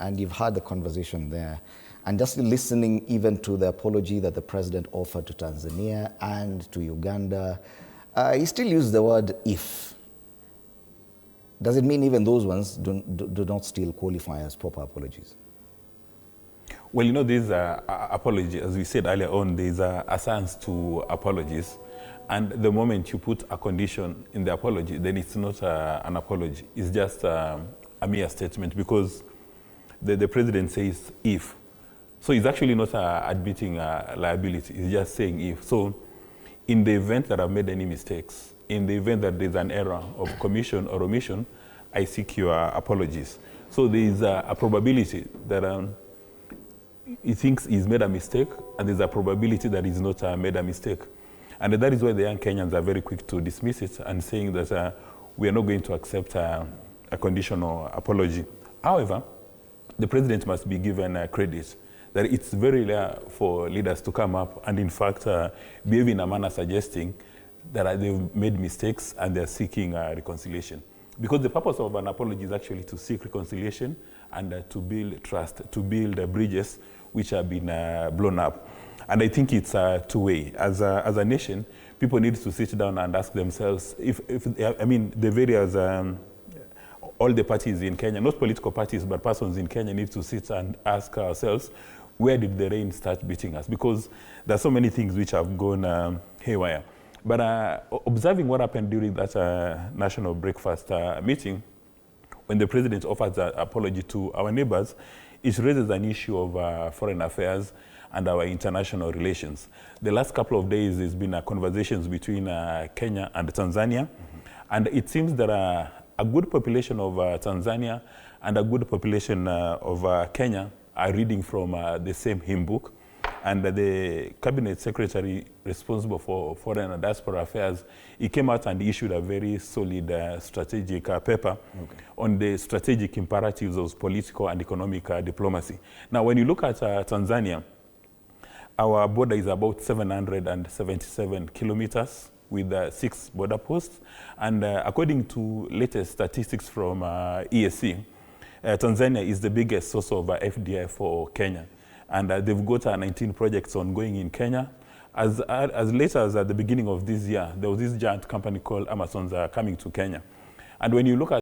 and you've had the conversation there. And just listening even to the apology that the president offered to Tanzania and to Uganda, he still used the word if. Does it mean even those ones do not still qualify as proper apologies? Well, you know, these apology, as we said earlier on, there's a science to apologies. And the moment you put a condition in the apology, then it's not an apology. It's just a mere statement, because the president says if. So it's actually not admitting liability. It's just saying if. So in the event that I've made any mistakes, in the event that there's an error of commission or omission, I seek your apologies. So there's a probability that he thinks he's made a mistake, and there's a probability that he's not made a mistake. And that is why the young Kenyans are very quick to dismiss it and saying that we are not going to accept a conditional apology. However, the president must be given credit that it's very rare for leaders to come up and in fact behave in a manner suggesting that they've made mistakes and they're seeking reconciliation. Because the purpose of an apology is actually to seek reconciliation and to build trust, to build bridges which have been blown up. And I think it's two-way. As a nation, people need to sit down and ask themselves the various, all the parties in Kenya, not political parties, but persons in Kenya need to sit and ask ourselves, where did the rain start beating us? Because there are so many things which have gone haywire. But observing what happened during that national breakfast meeting, when the president offers an apology to our neighbors, it raises an issue of foreign affairs and our international relations. The last couple of days, there's been conversations between Kenya and Tanzania, and it seems that a good population of Tanzania and a good population of Kenya are reading from the same hymn book. And the cabinet secretary responsible for foreign and diaspora affairs, he came out and issued a very solid strategic paper on the strategic imperatives of political and economic diplomacy. Now, when you look at Tanzania, our border is about 777 kilometers with 6 border posts. And according to latest statistics from ESC, Tanzania is the biggest source of FDI for Kenya. And they've got 19 projects ongoing in Kenya. As late as at the beginning of this year, there was this giant company called Amazon coming to Kenya. And when you look at